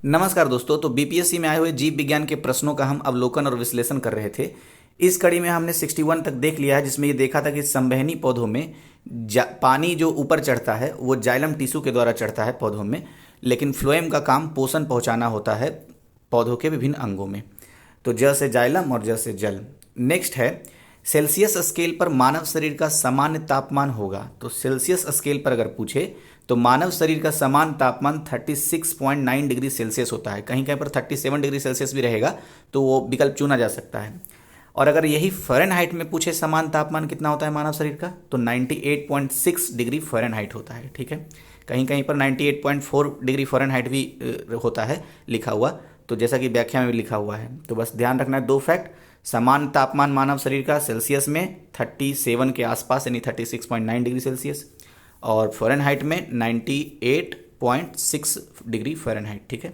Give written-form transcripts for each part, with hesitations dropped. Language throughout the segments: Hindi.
नमस्कार दोस्तों। तो बीपीएससी में आए हुए जीव विज्ञान के प्रश्नों का हम अवलोकन और विश्लेषण कर रहे थे। इस कड़ी में हमने 61 तक देख लिया है, जिसमें ये देखा था कि संवहनी पौधों में पानी जो ऊपर चढ़ता है वो जाइलम टिश्यू के द्वारा चढ़ता है पौधों में, लेकिन फ्लोएम का काम पोषण पहुंचाना होता है पौधों के विभिन्न अंगों में। तो ज से जाइलम और ज से जल। नेक्स्ट है, सेल्सियस स्केल पर मानव शरीर का सामान्य तापमान होगा। तो सेल्सियस स्केल पर अगर पूछे तो मानव शरीर का समान तापमान 36.9 डिग्री सेल्सियस होता है। कहीं कहीं पर 37 डिग्री सेल्सियस भी रहेगा, तो वो विकल्प चुना जा सकता है। और अगर यही फ़ारेनहाइट में पूछे समान तापमान कितना होता है मानव शरीर का, तो 98.6 डिग्री फ़ारेनहाइट होता है। ठीक है, कहीं कहीं पर 98.4 डिग्री फ़ारेनहाइट भी होता है लिखा हुआ, तो जैसा कि व्याख्या में भी लिखा हुआ है। तो बस ध्यान रखना है दो फैक्ट, समान तापमान मानव शरीर का सेल्सियस में 37 के आसपास यानी 36.9 डिग्री सेल्सियस, और फ़ारेनहाइट में 98.6 डिग्री फ़ारेनहाइट। ठीक है।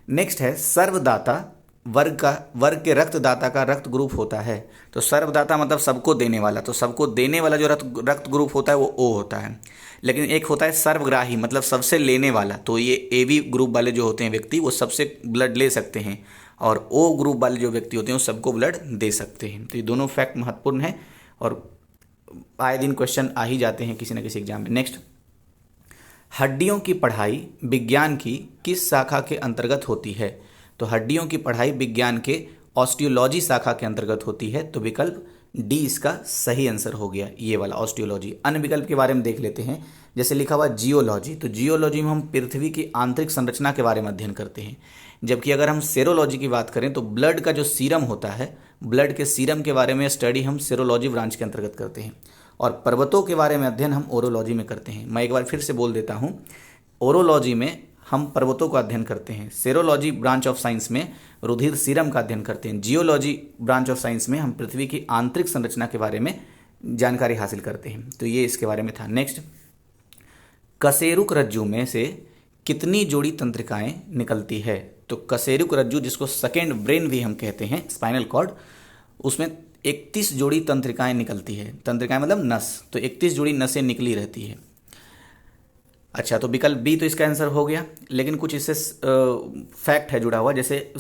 नेक्स्ट है, सर्वदाता वर्ग के रक्तदाता का रक्त ग्रुप होता है। तो सर्वदाता मतलब सबको देने वाला, तो सबको देने वाला जो रक्त ग्रुप होता है वो ओ होता है। लेकिन एक होता है सर्वग्राही मतलब सबसे लेने वाला, तो ये ए बी ग्रुप वाले जो होते हैं व्यक्ति वो सबसे ब्लड ले सकते हैं, और ओ ग्रुप वाले जो व्यक्ति होते हैं वो सबको ब्लड दे सकते हैं। तो ये दोनों फैक्ट महत्वपूर्ण है और आए दिन क्वेश्चन आ ही जाते हैं किसी न किसी एग्जाम में। नेक्स्ट, हड्डियों की पढ़ाई विज्ञान की किस शाखा के अंतर्गत होती है। तो हड्डियों की पढ़ाई विज्ञान के ऑस्टियोलॉजी शाखा के अंतर्गत होती है। तो विकल्प डी इसका सही आंसर हो गया, ये वाला ऑस्टियोलॉजी। अन्य विकल्प के बारे में देख लेते हैं, जैसे लिखा हुआ जियोलॉजी। तो जियोलॉजी में हम पृथ्वी की आंतरिक संरचना के बारे में अध्ययन करते हैं, जबकि अगर हम सेरोलॉजी की बात करें तो ब्लड का जो सीरम होता है, ब्लड के सीरम के बारे में स्टडी हम सेरोलॉजी ब्रांच के अंतर्गत करते हैं, और पर्वतों के बारे में अध्ययन हम ओरोलॉजी में करते हैं। मैं एक बार फिर से बोल देता हूँ, ओरोलॉजी में हम पर्वतों का अध्ययन करते हैं, सेरोलॉजी ब्रांच ऑफ साइंस में रुधिर सीरम का अध्ययन करते हैं, जियोलॉजी ब्रांच ऑफ साइंस में हम पृथ्वी की आंतरिक संरचना के बारे में जानकारी हासिल करते हैं। तो ये इसके बारे में था। नेक्स्ट, कशेरुक रज्जु में से कितनी जोड़ी तंत्रिकाएं निकलती है। तो कशेरुक रज्जु, जिसको सेकेंड ब्रेन भी हम कहते हैं, स्पाइनल कॉर्ड, उसमें 31 जोड़ी तंत्रिकाएं निकलती है। तंत्रिकाएं मतलब नस, तो 31 जोड़ी नसें निकली रहती है। अच्छा, तो विकल्प बी तो इसका आंसर हो गया, लेकिन कुछ इससे फैक्ट है जुड़ा हुआ। जैसे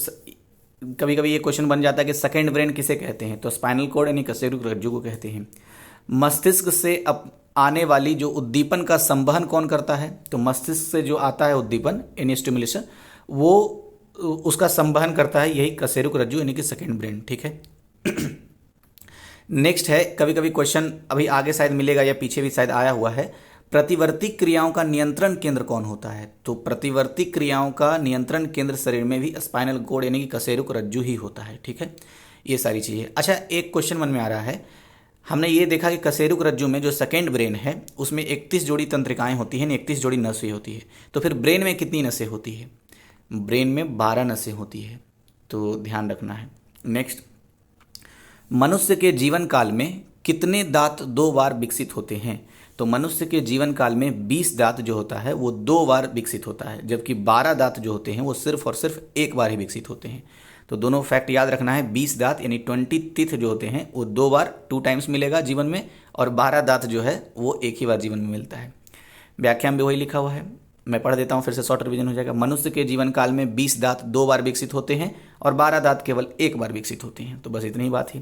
कभी कभी ये क्वेश्चन बन जाता है कि सेकेंड ब्रेन किसे कहते हैं, तो स्पाइनल कॉर्ड यानी कशेरुक रज्जु को कहते हैं। मस्तिष्क से आने वाली जो उद्दीपन का संवहन कौन करता है। तो मस्तिष्क से जो आता है उद्दीपन यानी स्टिमुलेशन, वो उसका संवहन करता है यही कशेरुक रज्जु यानी कि सेकेंड ब्रेन। ठीक है। नेक्स्ट है, कभी कभी क्वेश्चन अभी आगे शायद मिलेगा या पीछे भी शायद आया हुआ है, प्रतिवर्ती क्रियाओं का नियंत्रण केंद्र कौन होता है। तो प्रतिवर्ती क्रियाओं का नियंत्रण केंद्र शरीर में भी स्पाइनल कॉर्ड यानी कि कशेरुक रज्जु ही होता है। ठीक है, ये सारी चीज़ें। अच्छा, एक क्वेश्चन मन में आ रहा है, हमने ये देखा कि कशेरुक रज्जु में जो सेकेंड ब्रेन है उसमें 31 जोड़ी तंत्रिकाएं होती हैं, 31 जोड़ी नसें होती है। तो फिर ब्रेन में कितनी नसें होती है। ब्रेन में 12 नसें होती है, तो ध्यान रखना है। नेक्स्ट, मनुष्य के जीवन काल में कितने दांत 2 बार विकसित होते हैं। तो मनुष्य के जीवन काल में 20 दांत जो होता है वो 2 बार विकसित होता है, जबकि 12 दांत जो होते हैं वो सिर्फ और सिर्फ एक बार ही विकसित होते हैं। तो दोनों फैक्ट याद रखना है। 20 दांत यानी 20 टीथ जो होते हैं वो 2 बार 2 टाइम्स मिलेगा जीवन में, और 12 दांत जो है वो एक ही बार जीवन में मिलता है। व्याख्या में भी वही लिखा हुआ है, मैं पढ़ देता हूँ फिर से, शॉर्ट रिवीजन हो जाएगा। मनुष्य के जीवन काल में 20 दांत 2 बार विकसित होते हैं और 12 दांत केवल एक बार विकसित होती हैं। तो बस इतनी ही बात ही।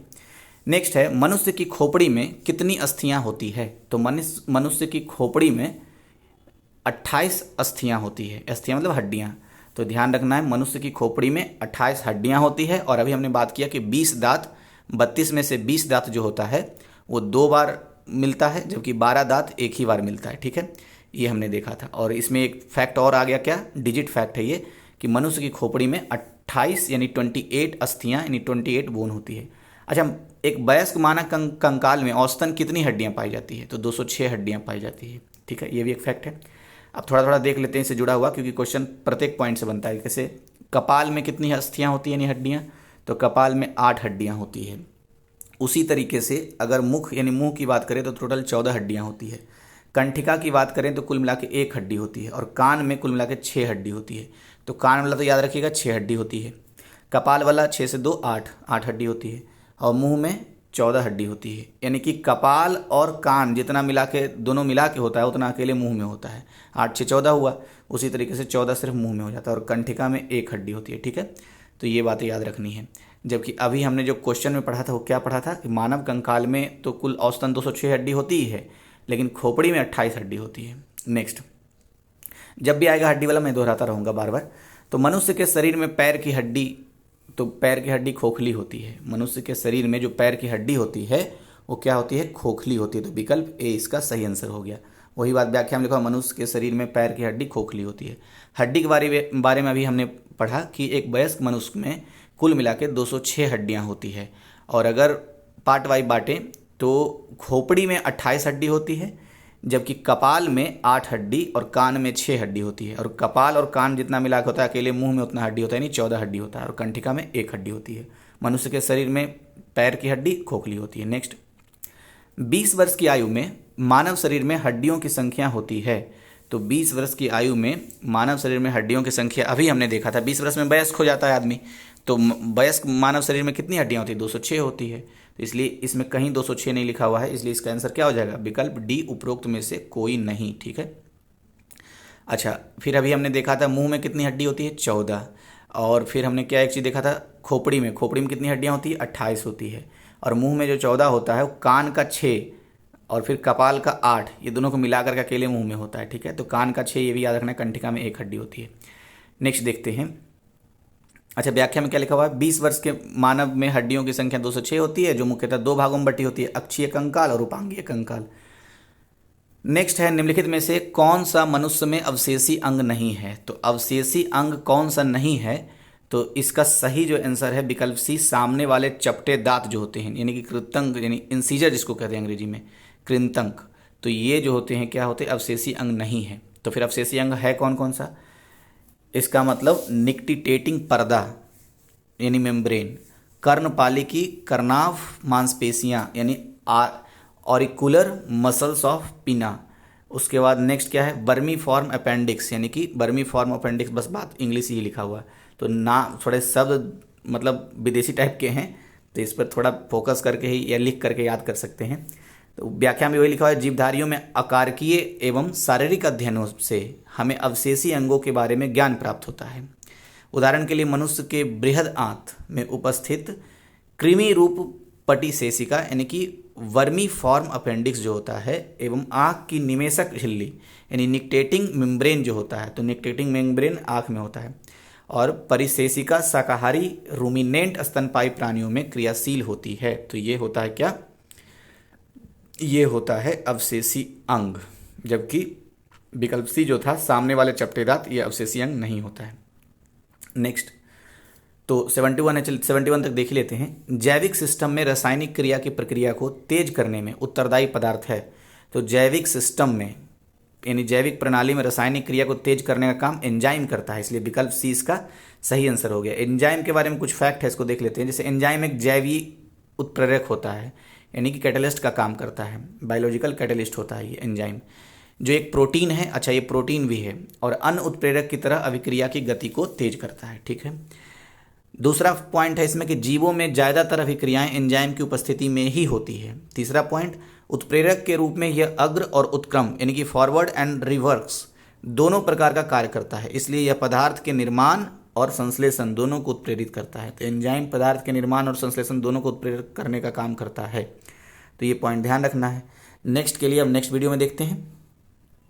नेक्स्ट है, मनुष्य की खोपड़ी में कितनी अस्थियां होती है। तो मनुष्य की खोपड़ी में 28 अस्थियां होती है। अस्थियां मतलब हड्डियां। तो ध्यान रखना है, मनुष्य की खोपड़ी में 28 हड्डियां होती है, और अभी हमने बात किया कि 20 दांत, 32 में से 20 दांत जो होता है वो 2 बार मिलता है, जबकि 12 दांत एक ही बार मिलता है। ठीक है, ये हमने देखा था। और इसमें एक फैक्ट और आ गया, क्या डिजिट फैक्ट है ये, कि मनुष्य की खोपड़ी में 28 यानी 28 अस्थियां यानी 28 बोन होती है। अच्छा, एक वयस्क मानव कंकाल में औसतन कितनी हड्डियां पाई जाती है। तो 206 हड्डियां पाई जाती है। ठीक है, ये भी एक फैक्ट है। अब थोड़ा थोड़ा देख लेते हैं इससे जुड़ा हुआ, क्योंकि क्वेश्चन प्रत्येक पॉइंट से बनता है। जैसे कपाल में कितनी अस्थियां होती हैं यानी हड्डियां, तो कपाल में 8 हड्डियां होती है। उसी तरीके से अगर मुख यानी मुंह की बात करें तो टोटल 14 हड्डियां होती है। कंठिका की बात करें तो कुल मिला के 1 हड्डी होती है, और कान में कुल मिला के 6 हड्डी होती है। तो कान वाला तो याद रखिएगा 6 हड्डी होती है। कपाल वाला 6 से 2 8 हड्डी होती है, और मुंह में 14 हड्डी होती है। यानी कि कपाल और कान जितना मिला के, दोनों मिला के होता है उतना अकेले मुंह में होता है। 8 6 14 हुआ, उसी तरीके से 14 सिर्फ मुंह में हो जाता है। और कंठिका में 1 हड्डी होती है। ठीक है, तो ये बातें याद रखनी है। जबकि अभी हमने जो क्वेश्चन में पढ़ा था वो क्या पढ़ा था कि मानव कंकाल में तो कुल औसतन 206 हड्डी होती ही है, लेकिन खोपड़ी में 28 हड्डी होती है। नेक्स्ट, जब भी आएगा हड्डी वाला मैं दोहराता रहूँगा बार बार। तो मनुष्य के शरीर में पैर की हड्डी, तो पैर की हड्डी खोखली होती है। मनुष्य के शरीर में जो पैर की हड्डी होती है वो क्या होती है? खोखली होती है। तो विकल्प ए इसका सही आंसर हो गया। वही बात व्याख्या में लिखा, मनुष्य के शरीर में पैर की हड्डी खोखली होती है। हड्डी के बारे में अभी हमने पढ़ा कि एक वयस्क मनुष्य में कुल मिला के 206 हड्डियाँ होती है। और अगर पार्ट वाइज बांटें तो खोपड़ी में 28 हड्डी होती है, जबकि कपाल में 8 हड्डी और कान में 6 हड्डी होती है। और कपाल और कान जितना मिला के होता है, अकेले मुंह में उतना हड्डी होता है, यानी 14 हड्डी होता है। और कंठिका में 1 हड्डी होती है। मनुष्य के शरीर में पैर की हड्डी खोखली होती है। नेक्स्ट, 20 वर्ष की आयु में मानव शरीर में हड्डियों की संख्या होती है। तो 20 वर्ष की आयु में मानव शरीर में हड्डियों की संख्या अभी हमने देखा था, 20 वर्ष में वयस्क हो जाता है आदमी। तो वयस्क मानव शरीर में कितनी हड्डियाँ होती है? 206 होती है। तो इसलिए इसमें कहीं 206 नहीं लिखा हुआ है, इसलिए इसका आंसर क्या हो जाएगा? विकल्प डी, उपरोक्त में से कोई नहीं। ठीक है, अच्छा, फिर अभी हमने देखा था मुंह में कितनी हड्डी होती है? 14। और फिर हमने क्या एक चीज़ देखा था, खोपड़ी में कितनी हड्डियाँ होती है? 28 होती है। और मुंह में जो 14 होता है वो कान का 6 और फिर कपाल का 8, ये दोनों को मिलाकर के अकेले मुंह में होता है। ठीक है, तो कान का 6 ये भी याद रखना है, कंठिका में 1 हड्डी होती है। नेक्स्ट देखते हैं। अच्छा, व्याख्या में क्या लिखा हुआ है? 20 वर्ष के मानव में हड्डियों की संख्या 206 होती है, जो मुख्यतः 2 भागों में बटी होती है, अक्षीय कंकाल और उपांगीय कंकाल। नेक्स्ट है, निम्नलिखित में से कौन सा मनुष्य में अवशेषी अंग नहीं है? तो अवशेषी अंग कौन सा नहीं है? तो इसका सही जो आंसर है विकल्प सी, सामने वाले चपटे दांत जो होते हैं, यानी कि कृतंक, यानी इंसीजर जिसको कहते हैं अंग्रेजी में, कृंतक। तो ये जो होते हैं क्या होते हैं? अवशेषी अंग नहीं है। तो फिर अवशेषी अंग है कौन कौन सा? इसका मतलब निक्टिटेटिंग पर्दा यानी मेम्ब्रेन, कर्णपाली की कर्नाभ मांसपेशियां यानी ऑरिकुलर मसल्स ऑफ पिना। उसके बाद नेक्स्ट क्या है? बर्मी फॉर्म अपेंडिक्स, यानी कि बर्मी फॉर्म अपेंडिक्स, बस बात इंग्लिश ही लिखा हुआ है। तो ना थोड़े शब्द मतलब विदेशी टाइप के हैं, तो इस पर थोड़ा फोकस करके ही या लिख करके याद कर सकते हैं। तो व्याख्या में वही लिखा हुआ है, जीवधारियों में अकारकीय एवं शारीरिक अध्ययनों से हमें अवशेषी अंगों के बारे में ज्ञान प्राप्त होता है। उदाहरण के लिए मनुष्य के बृहद आंत में उपस्थित कृमि रूप पटिशेषिका यानी कि वर्मी फॉर्म अपेंडिक्स जो होता है, एवं आँख की निमेशक झिल्ली यानी निक्टेटिंग मेम्ब्रेन जो होता है, तो निक्टेटिंग मेम्ब्रेन आँख में होता है। और परिशेषिका शाकाहारी रूमिनेंट स्तनपायी प्राणियों में क्रियाशील होती है। तो ये होता है क्या? ये होता है अवशेषी अंग। जबकि विकल्प सी जो था, सामने वाले चपटे दांत, ये अवशेषी अंग नहीं होता है। नेक्स्ट, तो 71 है, 71 तक देख लेते हैं। जैविक सिस्टम में रासायनिक क्रिया की प्रक्रिया को तेज करने में उत्तरदायी पदार्थ है। तो जैविक सिस्टम में यानी जैविक प्रणाली में रासायनिक क्रिया को तेज करने का काम एंजाइम करता है, इसलिए विकल्प सी इसका सही आंसर हो गया। एंजाइम के बारे में कुछ फैक्ट है, इसको देख लेते हैं। जैसे एंजाइम एक जैविक उत्प्रेरक होता है, यानी कि कैटलिस्ट का काम करता है, बायोलॉजिकल कैटलिस्ट होता है ये एंजाइम, जो एक प्रोटीन है। अच्छा, ये प्रोटीन भी है और अन्य उत्प्रेरक की तरह अभिक्रिया की गति को तेज करता है। ठीक है, दूसरा पॉइंट है इसमें कि जीवों में ज़्यादातर अभिक्रियाएं एंजाइम की उपस्थिति में ही होती है। तीसरा पॉइंट, उत्प्रेरक के रूप में यह अग्र और उत्क्रम यानी कि फॉरवर्ड एंड रिवर्स दोनों प्रकार का कार्य करता है, इसलिए यह पदार्थ के निर्माण और संश्लेषण दोनों को उत्प्रेरित करता है। तो एंजाइम पदार्थ के निर्माण और संश्लेषण दोनों को उत्प्रेरित करने का काम करता है। तो ये पॉइंट ध्यान रखना है। नेक्स्ट के लिए अब नेक्स्ट वीडियो में देखते हैं।